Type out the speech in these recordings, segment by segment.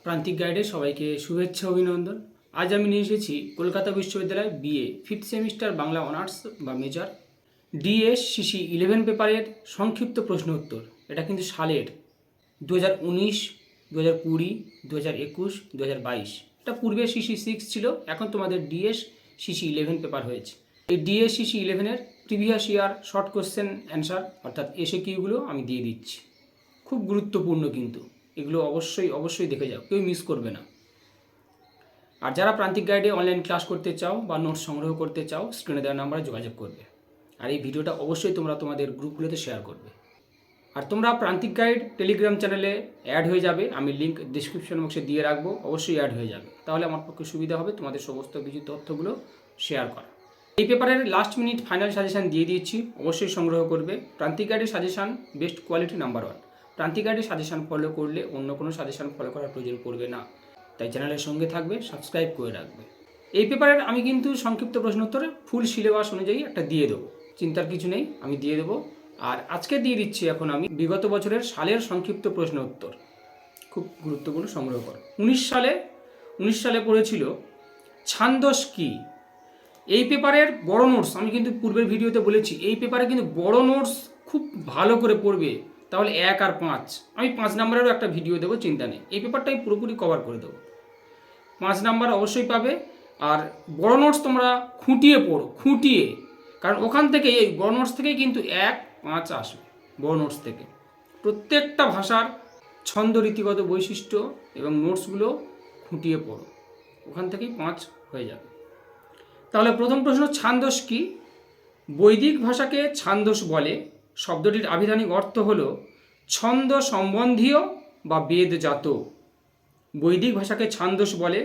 প্রান্তিক গাইডে সবাইকে শুভেচ্ছা অভিনন্দন। আজ আমি নিয়ে এসেছি কলকাতা বিশ্ববিদ্যালয় BA fifth semester Bangla honours বা মেজর ডিএসসিসি 11 পেপারের সংক্ষিপ্ত প্রশ্ন উত্তর। এটা কিন্তু সালের 2019, 2020, 2021, 2022। এটা পূর্বে সিসি 6 ছিল, এখন তোমাদের ডিএসসিসি 11 পেপার হয়েছে। এই ডিএসসিসি 11-এর previous year short question answer অর্থাৎ এসএকিউগুলো আমি দিয়ে দিচ্ছি। খুব গুরুত্বপূর্ণ কিন্তু এগুলো অবশ্যই দেখে যাও, কেউ মিস করবে না। আর যারা প্রান্তিক গাইডে অনলাইন ক্লাস করতে চাও বা নোটস সংগ্রহ করতে চাও, স্ক্রিনে দেওয়া নাম্বারে যোগাযোগ করবে। আর এই ভিডিওটা অবশ্যই তোমরা তোমাদের গ্রুপগুলোতে শেয়ার করবে। আর তোমরা প্রান্তিক গাইড টেলিগ্রাম চ্যানেলে অ্যাড হয়ে যাবে, আমি লিঙ্ক ডিসক্রিপশন বক্সে দিয়ে রাখবো, অবশ্যই অ্যাড হয়ে যাবে। তাহলে আমার পক্ষে সুবিধা হবে তোমাদের সমস্ত কিছু তথ্যগুলো শেয়ার করা। এই পেপারের লাস্ট মিনিট ফাইনাল সাজেশান দিয়ে দিয়েছি, অবশ্যই সংগ্রহ করবে। প্রান্তিক গাইডের সাজেশান বেস্ট কোয়ালিটি নাম্বার 1। প্রান্তিক গাইডের সাজেশান ফলো করলে অন্য কোনো সাজেশান ফলো করার প্রয়োজন পড়বে না। তাই চ্যানেলের সঙ্গে থাকবে, সাবস্ক্রাইব করে রাখবে। এই পেপারের আমি কিন্তু সংক্ষিপ্ত প্রশ্ন উত্তরে ফুল সিলেবাস অনুযায়ী একটা দিয়ে দেবো, চিন্তার কিছু নেই, আমি দিয়ে দেবো। আর আজকে দিয়ে দিচ্ছি এখন আমি বিগত বছরের সালের সংক্ষিপ্ত প্রশ্ন উত্তর, খুব গুরুত্বপূর্ণ সংগ্রহ করো। 19 সালে পড়েছিল ছান্দস কি। এই পেপারের বড় নোটস আমি কিন্তু পূর্বের ভিডিওতে বলেছি, এই পেপারে কিন্তু বড় নোটস খুব ভালো করে পড়বে, তাহলে 1 আর 5, আমি 5 নাম্বারেরও একটা ভিডিও দেবো, চিন্তা নেই। এই পেপারটাই পুরোপুরি কভার করে দেবো, 5 নাম্বার অবশ্যই পাবে। আর বড় নোটস তোমরা খুঁটিয়ে পড়ো, কারণ ওখান থেকে এই বড় নোটস থেকেই কিন্তু 1, 5 আসবে। বড় নোটস থেকে প্রত্যেকটা ভাষার ছন্দ রীতিগত বৈশিষ্ট্য এবং নোটসগুলো খুঁটিয়ে পড়ো, ওখান থেকেই 5 হয়ে যাবে। তাহলে প্রথম প্রশ্ন, ছান্দস কি? বৈদিক ভাষাকে ছান্দস বলে। শব্দটির আভিধানিক অর্থ হল ছন্দ সম্বন্ধীয় বা বেদজাত। বৈদিক ভাষাকে ছান্দস বলে,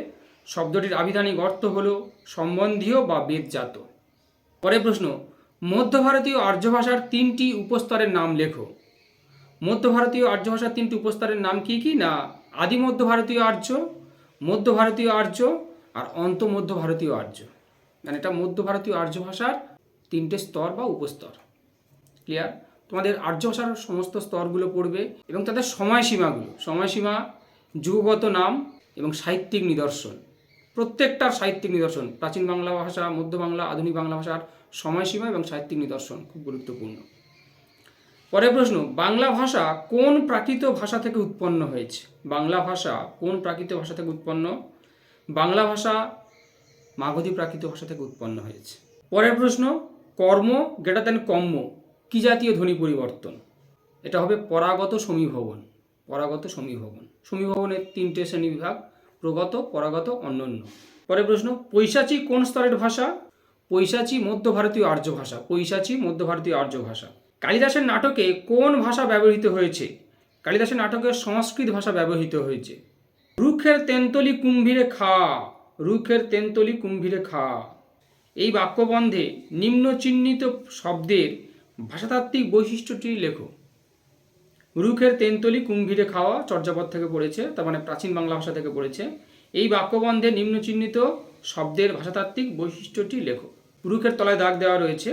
শব্দটির আভিধানিক অর্থ হল সম্বন্ধীয় বা বেদজাত। পরের প্রশ্ন, মধ্য ভারতীয় আর্য ভাষার 3টি উপস্তরের নাম লেখো। মধ্য ভারতীয় আর্য ভাষার 3টি উপস্তরের নাম কি কি? না, আদি মধ্য ভারতীয় আর্য, মধ্য ভারতীয় আর্য আর অন্ত মধ্য ভারতীয় আর্য। মানে এটা মধ্য ভারতীয় আর্য ভাষার 3টে স্তর বা উপস্তর। ক্লিয়ার? তোমাদের আর্য ভাষার সমস্ত স্তরগুলো পড়বে এবং তাদের সময়সীমা, যুগগত নাম এবং সাহিত্যিক নিদর্শন, প্রত্যেকটার সাহিত্যিক নিদর্শন, প্রাচীন বাংলা ভাষা, মধ্য বাংলা, আধুনিক বাংলা ভাষার সময়সীমা এবং সাহিত্যিক নিদর্শন খুব গুরুত্বপূর্ণ। পরের প্রশ্ন, বাংলা ভাষা কোন প্রাকৃত ভাষা থেকে উৎপন্ন হয়েছে? বাংলা ভাষা কোন প্রাকৃত ভাষা থেকে উৎপন্ন? বাংলা ভাষা মাগধী প্রাকৃত ভাষা থেকে উৎপন্ন হয়েছে। পরের প্রশ্ন, কর্ম কম্ম কি জাতীয় ধ্বনি পরিবর্তন? এটা হবে পরাগত সমীভবন। সমীভবনের 3টে শ্রেণী বিভাগ, প্রগত, পরাগত, অন্যান্য। পরের প্রশ্ন, পৈশাচী কোন স্তরের ভাষা? পৈশাচী মধ্য ভারতীয় আর্য ভাষা। কালিদাসের নাটকে কোন ভাষা ব্যবহৃত হয়েছে? কালিদাসের নাটকে সংস্কৃত ভাষা ব্যবহৃত হয়েছে। রুখের তেন্তলি কুম্ভীরে খা। এই বাক্যবন্ধে নিম্ন চিহ্নিত শব্দের ভাষাতাত্ত্বিক বৈশিষ্ট্যটি লেখো। রুখের তেন্তলি কুম্ভীরে খাওয়া চর্যাপদ থেকে পড়েছে, তার মানে প্রাচীন বাংলা ভাষা থেকে পড়েছে। এই বাক্যবন্ধে নিম্ন চিহ্নিত শব্দের ভাষাতাত্ত্বিক বৈশিষ্ট্যটি লেখো। রুখের তলায় দাগ দেওয়া রয়েছে,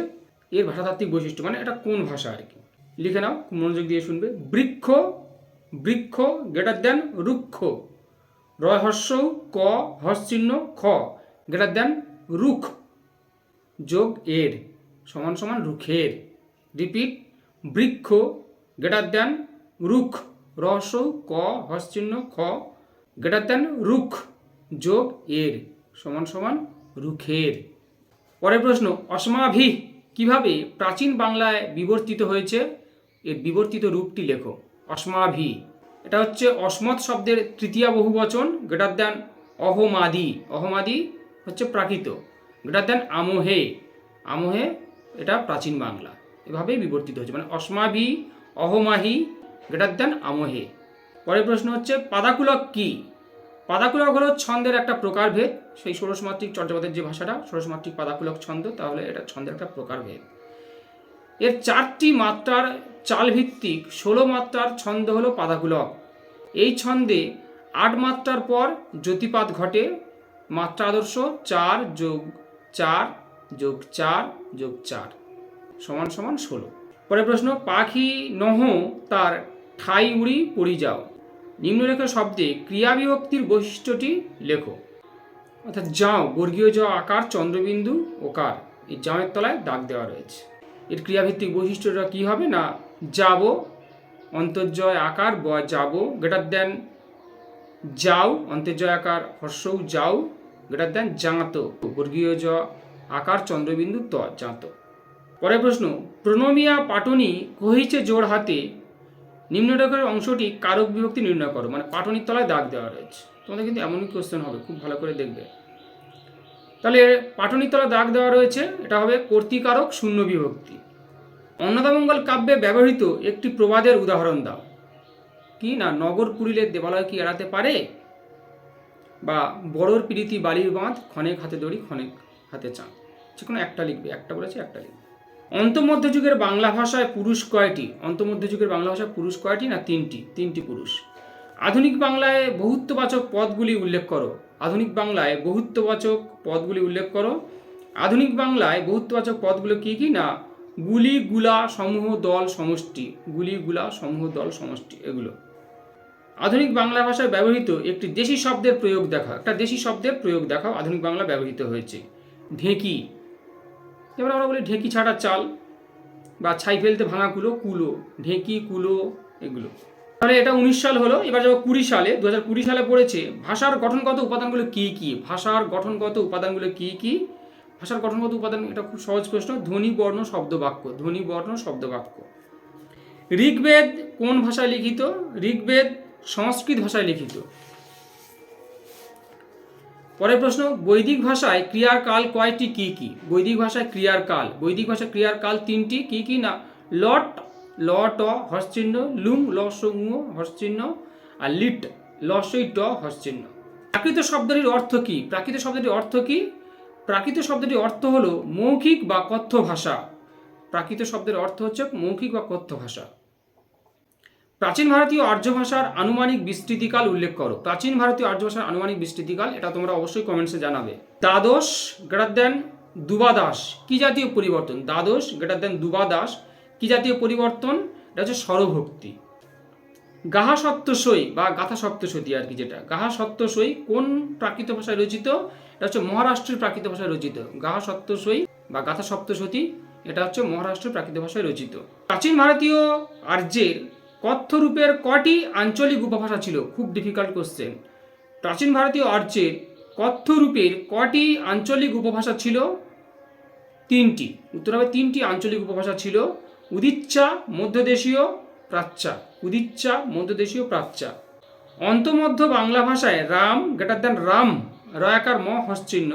এর ভাষাতাত্ত্বিক বৈশিষ্ট্য মানে এটা কোন ভাষা আর কি, লিখে নাও, মনোযোগ দিয়ে শুনবে। বৃক্ষ রুক্ষ। রহস্য ক হস্চিহ্ন খ রুখ যোগ এর সমান রুখের। রিপিট, বৃক্ষ রুখ, রহস্য ক হস্চিহ্ন খ রুখ যোগ এর সমান রুখের। পরের প্রশ্ন, অস্মাভি কিভাবে প্রাচীন বাংলায় বিবর্তিত হয়েছে? এর বিবর্তিত রূপটি লেখো। অস্মাভি, এটা হচ্ছে অসমত শব্দের তৃতীয়া বহুবচন, অহমাদি হচ্ছে প্রাকৃত, আমহে এটা প্রাচীন বাংলা, এভাবেই বিবর্তিত হয়েছে, মানে অস্মাভি অহমাহি আমহে। পরের প্রশ্ন হচ্ছে, পাদাকুলক কি? পাদাকুলক হলো ছন্দের একটা প্রকারভেদ, সেই ষোড়শমাত্রিক চর্যাপদের যে ভাষাটা ষোড়শমাত্রিক পাদাকুলক ছন্দ, তাহলে এটা ছন্দের একটা প্রকারভেদ। এর 4টি মাত্রার চাল ভিত্তিক 16 মাত্রার ছন্দ হলো পাদাকুলক। এই ছন্দে 8 মাত্রার পর জ্যোতিপাত ঘটে। মাত্রা আদর্শ 4 যোগ 4 যোগ 4 যোগ 4 সমান 16। পরের প্রশ্ন, পাখি নহ তার ঠাই উড়ি পড়ি যাও। নিম্নরেখা শব্দে ক্রিয়া বিভক্তির বৈশিষ্ট্যটি লেখো। অর্থাৎ যাও, বর্গীয় জ আকার, চন্দ্রবিন্দু ওকার, এই জামের তলায় দাগ দেওয়া রয়েছে। এর ক্রিয়াভিত্তিক বৈশিষ্ট্যটা কী হবে না, যাব, অন্তর্জয় আকার যাব, গ্রেটার দেন যাও, অন্তর্জয় আকার হর্ষৌ যাও, গ্রেটার দেন জাঁত, বর্গীয় জ আকার, চন্দ্রবিন্দু ত, জাঁত। পরের প্রশ্ন, প্রণমিয়া পাটনি কহিছে জোড় হাতে, নিম্নরেখার অংশটি কারক বিভক্তি নির্ণয় করো। মানে পাটনির তলায় দাগ দেওয়া রয়েছে। তোমাদের কিন্তু এমনই কোশ্চেন হবে, খুব ভালো করে দেখবে। তাহলে পাটনির তলায় দাগ দেওয়া রয়েছে, এটা হবে কর্তৃকারক শূন্য বিভক্তি। অন্নদামঙ্গল কাব্যে ব্যবহৃত একটি প্রবাদের উদাহরণ দাও। কি না, নগর পুরিলে দেবালয় কি এড়াতে পারে, বা বড়োর প্রীতি বালির বাঁধ, ক্ষণেক হাতে দড়ি ক্ষণেক হাতে চাঁদ। যে কোনো একটা লিখবে, একটা বলেছে একটা লিখবে। অন্তমধ্যযুগের বাংলা ভাষায় পুরুষ কয়টি? অন্তমধ্যযুগের বাংলা ভাষায় পুরুষ কয়টি না তিনটি পুরুষ। আধুনিক বাংলায় বহুত্ববাচক পদগুলি উল্লেখ করো। আধুনিক বাংলায় বহুত্ববাচক পদগুলি উল্লেখ করো। আধুনিক বাংলায় বহুত্ববাচক পদগুলো কি কি না, গুলি, গুলা, সমূহ, দল, সমষ্টি। গুলি, গুলা, সমূহ, দল, সমষ্টি, এগুলো। আধুনিক বাংলা ভাষায় ব্যবহৃত একটি দেশি শব্দের প্রয়োগ দেখাও। একটা দেশি শব্দের প্রয়োগ দেখাও আধুনিক বাংলা ব্যবহৃত হয়েছে। ঢেঁকি, যেমন আমরা বলি ঢেঁকি ছাড়া চাল, বা ছাই ফেলতে ভাঙা কুলো, কুলো, ঢেঁকি, কুলো, এগুলো। তাহলে এটা 19 সাল হলো। এবার যাবো 2020 সালে পড়েছে ভাষার গঠনগত উপাদানগুলো কি কি? ভাষার গঠনগত উপাদানগুলো কি কি? ভাষার গঠনগত উপাদান, এটা খুব সহজ প্রশ্ন। ধ্বনি, বর্ণ, শব্দ, বাক্য। ধ্বনি, বর্ণ, শব্দ, বাক্য। ঋগ্বেদ কোন ভাষায় লিখিত? ঋগ্বেদ সংস্কৃত ভাষায় লিখিত। পরের প্রশ্ন, বৈদিক ভাষায় ক্রিয়ার কাল কয়টি, কি কি? বৈদিক ভাষায় ক্রিয়ার কাল, বৈদিক ভাষায় ক্রিয়ার কাল 3টি, কি কি না, লট, ল ট হর্ষচিহ্ন, লুং ল স উ হর্ষচিহ্ন, আর লিট ল সই ট হর্ষচিহ্ন। প্রাকৃত শব্দটির অর্থ কি? প্রাকৃত শব্দটির অর্থ কি? প্রাকৃত শব্দটির অর্থ হলো মৌখিক বা কথ্য ভাষা। প্রাকৃত শব্দের অর্থ হচ্ছে মৌখিক বা কথ্য ভাষা। প্রাচীন ভারতীয় আর্য ভাষার আনুমানিক বিস্তৃতিকাল উল্লেখ করো। প্রাচীন ভারতীয় আর্য ভাষার আনুমানিক বিস্তৃতিকাল, এটা তোমরা অবশ্যই কমেন্টসে জানাবে। দ্বাদশ গ্রেটার দেন দুবাদাস কি জাতীয় পরিবর্তন? দ্বাদশ গ্রেটার দেন দুবাদাস কি জাতীয় পরিবর্তন? এটা হচ্ছে স্বরভক্তি। গাহা সপ্তশই বা গাথা সপ্তশতী আর কি, যেটা গাহা সপ্তশই কোন প্রাকৃত ভাষায় রচিত? এটা হচ্ছে মহারাষ্ট্রের প্রাকৃত ভাষায় রচিত। গাহা সপ্তশই বা গাথা সপ্তশতী, এটা হচ্ছে মহারাষ্ট্রের প্রাকৃত ভাষায় রচিত। প্রাচীন ভারতীয় আর্যের কথ্য রূপের কটি আঞ্চলিক উপভাষা ছিল? খুব ডিফিকাল্ট কোশ্চেন। প্রাচীন ভারতীয় আর্যের কথ্য রূপের কটি আঞ্চলিক উপভাষা ছিল? 3টি। উত্তর হবে 3টি আঞ্চলিক উপভাষা ছিল। উদিচ্চা, মধ্যদেশীয়, প্রাচ্যা। উদিচ্চা, মধ্যদেশীয়, প্রাচ্যা। অন্তমধ্য বাংলা ভাষায় রাম গ্রেটার দেন রাম, রয়াকার ম হস্চিহ্ন,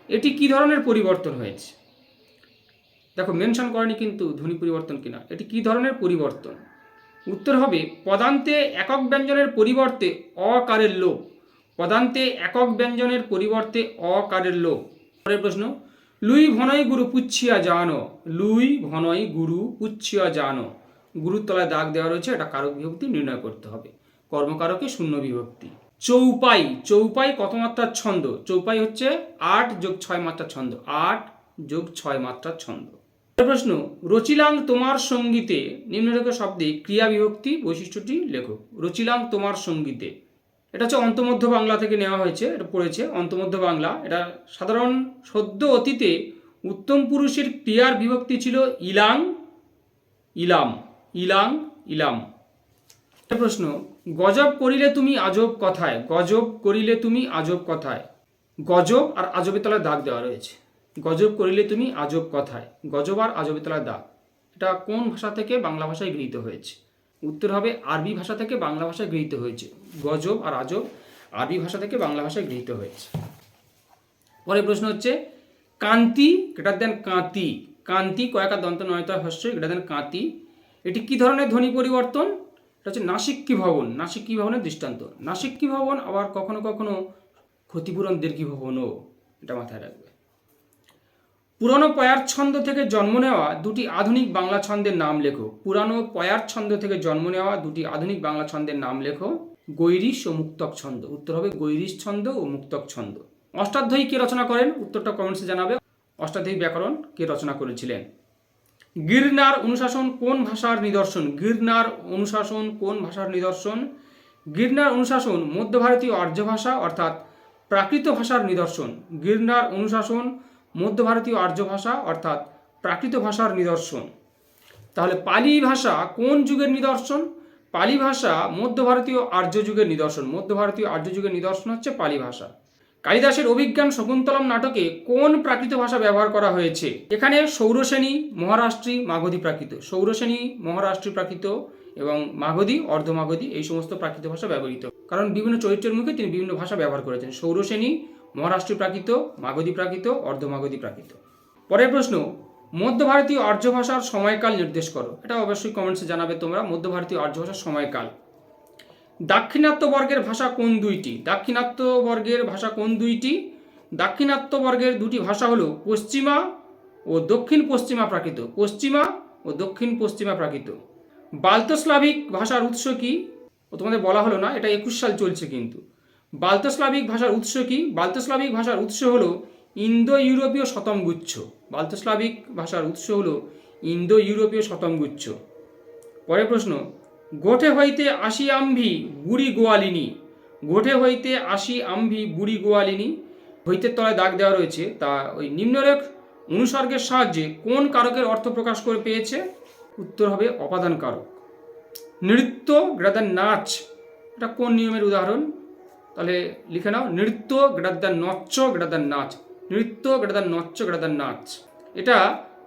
এটি কি ধরনের পরিবর্তন হয়েছে? দেখো মেনশন করেনি কিন্তু ধ্বনি পরিবর্তন কিনা। এটি কি ধরনের পরিবর্তন? উত্তর হবে পদান্তে একক ব্যঞ্জনের পরিবর্তে অকারের লোপ। পদান্তে একক ব্যঞ্জনের পরিবর্তে অকারের লোপ। পরের প্রশ্ন, লুই ভনয় গুরু পুচ্ছিয়া জানো। লুই ভনয় গুরু পুচ্ছিয়া জানো, গুরুর তলায় দাগ দেওয়া রয়েছে, এটা কারক বিভক্তি নির্ণয় করতে হবে। কর্মকারকে শূন্য বিভক্তি। চৌপাই, চৌপাই কত মাত্রার ছন্দ? চৌপাই হচ্ছে 8 + 6 মাত্রার ছন্দ। 8 + 6 মাত্রার ছন্দ। প্রশ্ন, রচিলাম তোমার সঙ্গীতে নিম্নরেখা শব্দে ক্রিয়া বিভক্তি বৈশিষ্ট্যটি লেখো। রচিলাম তোমার সঙ্গীতে, এটা হচ্ছে অন্তমধ্য বাংলা থেকে নেওয়া হয়েছে, এটা পড়েছে অন্তমধ্য বাংলা। এটা সাধারণ সদ্য অতীতে উত্তম পুরুষের ক্রিয়ার বিভক্তি ছিল ইলাং, ইলাম, ইলাং, ইলাম। প্রশ্ন, গজব করিলে তুমি আজব কথায়। গজব করিলে তুমি আজব কথায়, গজব আর আজবের তলায় দাগ দেওয়া রয়েছে। গজব করিলে তুমি আজব কথায়, গজব আর আজবের তলায় দাগ, এটা কোন ভাষা থেকে বাংলা ভাষায় গৃহীত হয়েছে? উত্তর হবে আরবি ভাষা থেকে বাংলা ভাষায় গৃহীত হয়েছে। গজব আর আজব আরবি ভাষা থেকে বাংলা ভাষায় গৃহীত হয়েছে। পরের প্রশ্ন হচ্ছে কান্তি গ্রেটার দেন কাঁতি। কান্তি কয়েকার দন্ত নয়তয় হস্য গ্রেটার দেন কাঁতি, এটি কি ধরনের ধ্বনি পরিবর্তন? এটা হচ্ছে নাসিক্যী ভবন। নাসিক্যী ভবনের দৃষ্টান্ত। নাসিক্যী ভবন আবার কখনো কখনো ক্ষতিপূরণ দীর্ঘী ভবনও, এটা মাথায় রাখবে। পুরানো পয়ার ছন্দ থেকে জন্ম নেওয়া 2টি আধুনিক বাংলা ছন্দের নাম লেখো। পুরানো পয়ার ছন্দ থেকে জন্ম নেওয়া 2টি আধুনিক বাংলা ছন্দের নাম লেখো। গৈরিশ ও মুক্তক ছন্দ। উত্তর হবে গৈরিশ ছন্দ ও মুক্তক ছন্দ। অষ্টাধ্যায়ী কে রচনা করেন? উত্তরটা কমেন্টসে জানাবে। অষ্টাধ্যায়ী ব্যাকরণ কে রচনা করেছিলেন? গিরনার অনুশাসন কোন ভাষার নিদর্শন? গিরনার অনুশাসন কোন ভাষার নিদর্শন? গিরনার অনুশাসন মধ্য ভারতীয় আর্য ভাষা অর্থাৎ প্রাকৃত ভাষার নিদর্শন। গিরনার অনুশাসন মধ্য ভারতীয় আর্য ভাষা অর্থাৎ প্রাকৃত ভাষার নিদর্শন। তাহলে পালি ভাষা কোন যুগের নিদর্শন? পালি ভাষা মধ্য ভারতীয় আর্য যুগের নিদর্শন। মধ্য ভারতীয় আর্য যুগের নিদর্শন হচ্ছে পালি ভাষা। কালিদাসের অভিজ্ঞান শকুন্তলম নাটকে কোন প্রাকৃত ভাষা ব্যবহার করা হয়েছে? এখানে সৌরসেনী, মহারাষ্ট্রী, মাগধী প্রাকৃত। সৌরসেনী, মহারাষ্ট্রী প্রাকৃত এবং মাগধী, অর্ধমাগধী এই সমস্ত প্রাকৃত ভাষা ব্যবহৃত, কারণ বিভিন্ন চরিত্রের মুখে তিনি বিভিন্ন ভাষা ব্যবহার করেছেন। সৌরসেনী, মহারাষ্ট্রী প্রাকৃত, মাগধী প্রাকৃত, অর্ধমাগধী প্রাকৃত। পরের প্রশ্ন, মধ্য ভারতীয় আর্য ভাষার সময়কাল নির্দেশ করো। এটা অবশ্যই কমেন্টসে জানাবে তোমরা, মধ্য ভারতীয় আর্য ভাষার সময়কাল। দাক্ষিণাত্য বর্গের ভাষা কোন দুইটি? দাক্ষিণাত্য বর্গের ভাষা কোন দুইটি? দাক্ষিণাত্য বর্গের দুটি ভাষা হলো পশ্চিমা ও দক্ষিণ পশ্চিমা প্রাকৃত। পশ্চিমা ও দক্ষিণ পশ্চিমা প্রাকৃত। বাল্তস্লাভিক ভাষার উৎস কি? ও তোমাদের বলা হলো না, এটা 21 সাল চলছে কিন্তু। বাল্তস্লাভিক ভাষার উৎস কি? বাল্তস্লাভিক ভাষার উৎস হলো ইন্দো ইউরোপীয় শতমগুচ্ছ। বাল্তস্লাভিক ভাষার উৎস হলো ইন্দো ইউরোপীয় শতমগুচ্ছ। পরের প্রশ্ন, গোঠে হইতে আসি আম্ভি বুড়ি গোয়ালিনী। গোঠে হইতে আসি আম্ভি বুড়ি গোয়ালিনী, হইতের তলায় দাগ দেওয়া রয়েছে, তা ওই নিম্নরেখ অনুসর্গের সাহায্যে কোন কারকের অর্থ প্রকাশ করে পেয়েছে? উত্তর হবে অপাদান কারক। নৃত্য গ্রেটার নাচ, এটা কোন নিয়মের উদাহরণ? তাহলে লিখে নাও, নৃত্য গ্রেটার নচ্চ গ্রেটার নাচ। নৃত্য গ্রেটার নচ্চ গ্রেটার নাচ। এটা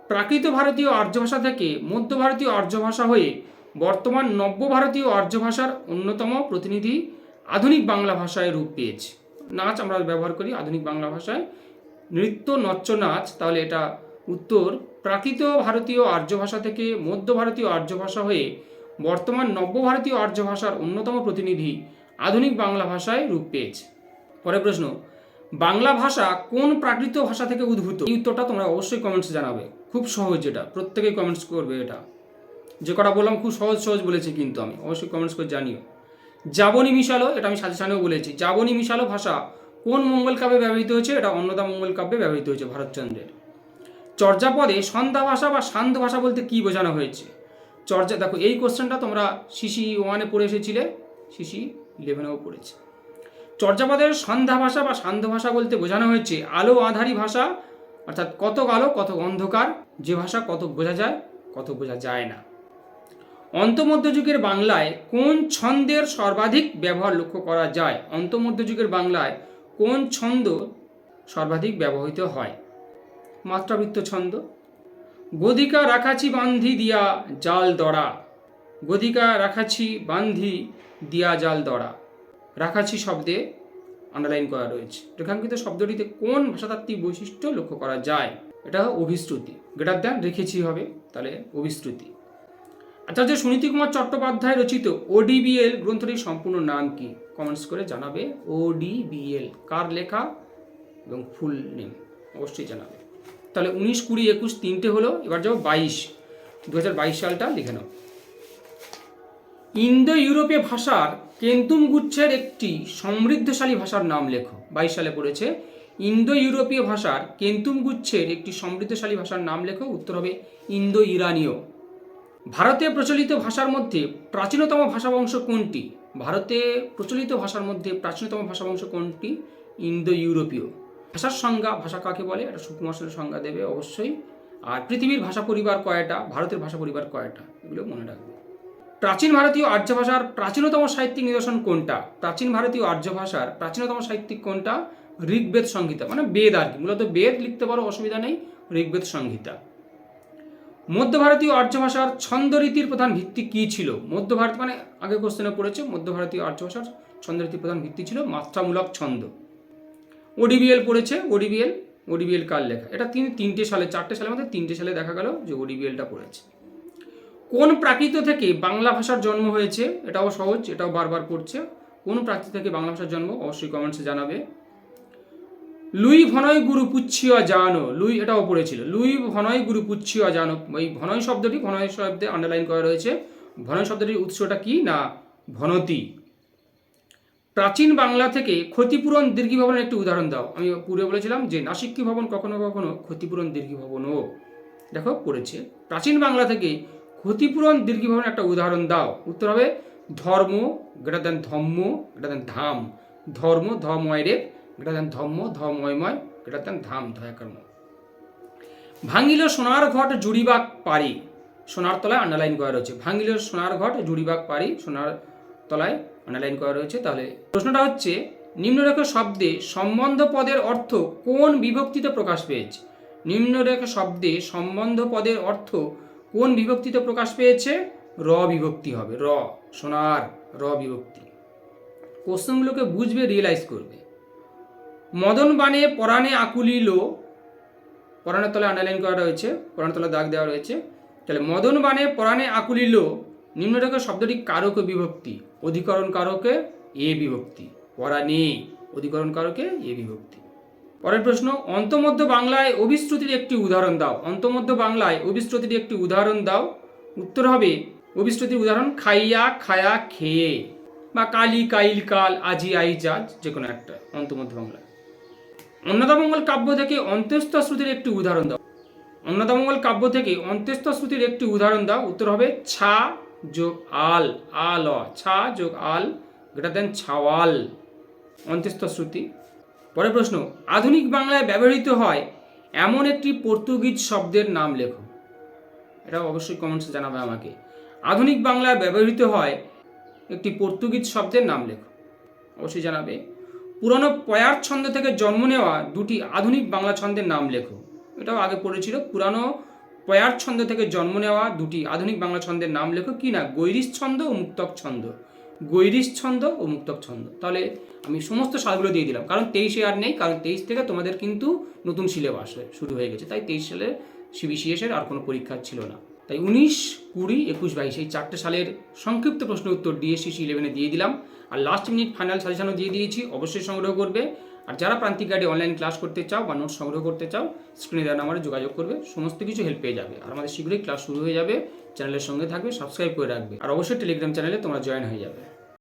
প্রাকৃত ভারতীয় আর্য ভাষা থেকে মধ্য ভারতীয় আর্য ভাষা হয়ে বর্তমান নব্য ভারতীয় আর্য ভাষার অন্যতম প্রতিনিধি আধুনিক বাংলা ভাষায় রূপ পেয়েছে। নাচ আমরা ব্যবহার করি আধুনিক বাংলা ভাষায়, নৃত্য নচ্চ নাচ। তাহলে এটা উত্তর প্রাকৃত ভারতীয় আর্য ভাষা থেকে মধ্য ভারতীয় আর্য ভাষা হয়ে বর্তমান নব্য ভারতীয় আর্য ভাষার অন্যতম প্রতিনিধি আধুনিক বাংলা ভাষায় রূপ পেয়েছে। পরের প্রশ্ন, বাংলা ভাষা কোন প্রাকৃত ভাষা থেকে উদ্ভূত? এই উত্তরটা তোমরা অবশ্যই কমেন্টসে জানাবে। খুব সহজ, এটা প্রত্যেকেই কমেন্টস করবে। এটা যে কটা বললাম খুব সহজ সহজ বলেছি কিন্তু আমি, অবশ্যই কমেন্টস করে জানিও। যাবনী মিশালো, এটা আমি সাজেশানেও বলেছি। যাবনী মিশালো ভাষা কোন মঙ্গল কাব্যে ব্যবহৃত হয়েছে? এটা অন্নদা মঙ্গল কাব্যে ব্যবহৃত হয়েছে ভারতচন্দ্রের। চর্যাপদে সন্ধ্যা ভাষা বা সান্ধ্য ভাষা বলতে কি বোঝানো হয়েছে? চর্যা, দেখো এই কোশ্চেনটা তোমরা সিসি 1-এ পড়ে এসেছিলে, সিসি 11-এও পড়েছে। চর্যাপদের সন্ধ্যা ভাষা বা সান্ধ্য ভাষা বলতে বোঝানো হয়েছে আলো আঁধারি ভাষা, অর্থাৎ কতক আলো কতক অন্ধকার, যে ভাষা কতক বোঝা যায় কতক বোঝা যায় না। অন্তমধ্যযুগের বাংলায় কোন ছন্দের সর্বাধিক ব্যবহার লক্ষ্য করা যায়? অন্তমধ্যযুগের বাংলায় কোন ছন্দ সর্বাধিক ব্যবহৃত হয়? মাত্রাবৃত্ত ছন্দ। গদিকা রাখাছি বান্ধি দিয়া জাল দড়া। গদিকা রাখাছি বান্ধি দিয়া জাল দড়া। রাখাছি শব্দে আন্ডারলাইন করা রয়েছে। রেখাঙ্কিত শব্দটিতে কোন ভাষাতাত্ত্বিক বৈশিষ্ট্য লক্ষ্য করা যায়? এটা অভিশ্রুতি। গ্রেটার দ্যান রেখেছি হবে, তাহলে অভিশ্রুতি। আচার্য সুনীতি কুমার চট্টোপাধ্যায় রচিত ODBL গ্রন্থটির সম্পূর্ণ নাম কি? কমেন্টস করে জানাবে। ODBL কার লেখা এবং ফুল নেম অবশ্যই জানাবে। তাহলে 19, 20, 21 তিনটে হলো। এবার যাও 2022 সালটা লিখে নাও। ইন্দো ইউরোপীয় ভাষার কেন্তুম গুচ্ছের একটি সমৃদ্ধশালী ভাষার নাম লেখো। 22 সালে পড়েছে। ইন্দো ইউরোপীয় ভাষার কেন্তুম গুচ্ছের একটি সমৃদ্ধশালী ভাষার নাম লেখো। উত্তর হবে ইন্দো ইরানীয়। ভারতে প্রচলিত ভাষার মধ্যে প্রাচীনতম ভাষাবংশ কোনটি? ভারতে প্রচলিত ভাষার মধ্যে প্রাচীনতম ভাষাবংশ কোনটি? ইন্দো ইউরোপীয়। ভাষার সংজ্ঞা, ভাষা কাকে বলে, এটা সুকুমার সেনের সংজ্ঞা দেবে অবশ্যই। আর পৃথিবীর ভাষা পরিবার কয়টা? ভারতের ভাষা পরিবার কয়টা? এগুলো মনে রাখবে। প্রাচীন ভারতীয় আর্য ভাষার প্রাচীনতম সাহিত্যিক নিদর্শন কোনটা? প্রাচীন ভারতীয় আর্য ভাষার প্রাচীনতম সাহিত্যিক কোনটা? ঋগ্বেদ সংহিতা, মানে বেদ আর কি, মূলত বেদ লিখতে পারো, অসুবিধা নেই। ঋগ্বেদ সংহিতা। মধ্য ভারতীয় আর্য ভাষার ছন্দরীতির প্রধান ভিত্তি কি ছিল? মধ্য ভারত, মানে আগে কোশ্চেনে পড়েছে, মধ্য ভারতীয় আর্য ভাষার ছন্দরীতির প্রধান ভিত্তি ছিল মাত্রামূলক ছন্দ। ODBL পড়েছে। ODBL কার লেখা? এটা তিনি 3টে সালে, 4টে সালের মধ্যে 3টে সালে দেখা গেল যে ODBLটা পড়েছে। কোন প্রাকৃত থেকে বাংলা ভাষার জন্ম হয়েছে? এটাও সহজ, এটাও বারবার পড়ছে। কোন প্রাকৃত থেকে বাংলা ভাষার জন্ম? অবশ্যই কমেন্টসে জানাবে। লুই ভনয় গুরু পুচ্ছিয়া জানো। লুই, এটাও পড়েছিল। লুই ভনয় গুরু পুচ্ছিয়া জানো। এই ভনয় শব্দটি, ভনয় শব্দে আন্ডারলাইন করা রয়েছে। ভনয় শব্দটির উৎসটা কি না ভনতি। প্রাচীন বাংলা থেকে ক্ষতিপূরণ দীর্ঘিভবনের একটি উদাহরণ দাও। আমি পূর্বে বলেছিলাম যে নাসিক্যি ভবন কখনো কখনো ক্ষতিপূরণ দীর্ঘিভবনও। দেখো পড়েছে। প্রাচীন বাংলা থেকে ক্ষতিপূরণ দীর্ঘিভবনের একটা উদাহরণ দাও। উত্তর হবে ধর্ম গ্রেটার দ্যান ধম্ম গ্রেটার দ্যান ধাম, ধর্ম ধময় রেপ গ্রেটার দ্যান ধম্ম ধময়ময় গ্রেটার দ্যান ধাম ধয়াকর্ম। ভাঙিল সোনার ঘট জুড়িবাক পারি, সোনার তলায় আন্ডারলাইন করা রয়েছে। ভাঙিল সোনার ঘট জুড়িবাক পারি, সোনার তলায় আন্ডারলাইন করা রয়েছে। তাহলে প্রশ্নটা হচ্ছে নিম্নরেখা শব্দে সম্বন্ধ পদের অর্থ কোন বিভক্তিতে প্রকাশ পেয়েছে? নিম্নরেখা শব্দে সম্বন্ধ পদের অর্থ কোন বিভক্তিতে প্রকাশ পেয়েছে? র বিভক্তি হবে, র, সোনার র বিভক্তি। কোশ্চেনগুলোকে বুঝবে, রিয়েলাইজ করবে। মদন বানে পরাণে আকুলিল, পরাণের তলায় আন্ডারলাইন করা রয়েছে, পরাণের তলায় দাগ দেওয়া রয়েছে। তাহলে মদন বানে পরাণে আকুলিল নিম্নরেখা শব্দটি কারক বিভক্তি, অধিকরণ কারকে এ বিভক্তি, পরাণে অধিকরণ কারকে এ বিভক্তি। পরের প্রশ্ন, অন্তমধ্য বাংলায় অভিশ্রুতির একটি উদাহরণ দাও। অন্তমধ্য বাংলায় অভিশ্রুতির একটি উদাহরণ দাও। উত্তর হবে অভিশ্রুতির উদাহরণ খাইয়া খায়া খেয়ে, বা কালি কাইল কাল আজি আইজ আজ, যে কোনো একটা অন্তমধ্য বাংলায়। অন্নদামঙ্গল কাব্য থেকে অন্ত্যস্ত শ্রুতির একটি উদাহরণ দাও। অন্নদামঙ্গল কাব্য থেকে অন্ত্যস্ত শ্রুতির একটি উদাহরণ দাও। উত্তর হবে ছা যোগ আল, আল, ছা যোগ আল গ্রেটার দেন ছাওয়াল, অন্ত্যস্ত শ্রুতি। পরের প্রশ্ন, আধুনিক বাংলায় ব্যবহৃত হয় এমন একটি পর্তুগিজ শব্দের নাম লেখো। এটা অবশ্যই কমেন্টসে জানাবে আমাকে। আধুনিক বাংলায় ব্যবহৃত হয় একটি পর্তুগিজ শব্দের নাম লেখো, অবশ্যই জানাবে। পুরনো পয়ার ছন্দ থেকে জন্ম নেওয়া দুটি আধুনিক বাংলা ছন্দের নাম লেখো। এটাও আগে পড়েছিল, পুরানো পয়ার ছন্দ থেকে জন্ম নেওয়া দুটি আধুনিক বাংলা ছন্দের নাম লেখো। কি না? গৈরিশ ছন্দ ও মুক্তক ছন্দ, গৈরিশ ছন্দ ও মুক্তক ছন্দ। তাহলে আমি সমস্ত সালগুলো দিয়ে দিলাম, কারণ 23-এ আর নেই, কারণ 23 থেকে তোমাদের কিন্তু নতুন সিলেবাস শুরু হয়ে গেছে, তাই 23 সালে সিবিসিএসের আর কোনো পরীক্ষা ছিল না। তাই 19, 20, 21, 22 এই 4টে সালের সংক্ষিপ্ত প্রশ্ন উত্তর ডিএসসিসি 11-এ দিয়ে দিলাম। আর লাস্ট মিনিট ফাইনাল সাজেশনও দিয়ে দিয়েছি, অবশ্যই সংগ্রহ করবে। আর যারা প্রান্তিক গাইডে অনলাইন ক্লাস করতে চাও বা নোট সংগ্রহ করতে চাও, স্ক্রিনে দেওয়া নাম্বারে যোগাযোগ করবে, সমস্ত কিছু হেল্প পেয়ে যাবে। আর আমাদের শীঘ্রই ক্লাস শুরু হয়ে যাবে, চ্যানেলের সঙ্গে থাকবে, সাবস্ক্রাইব করে রাখবে। আর অবশ্যই টেলিগ্রাম চ্যানেলে তোমরা জয়েন হয়ে যাবে।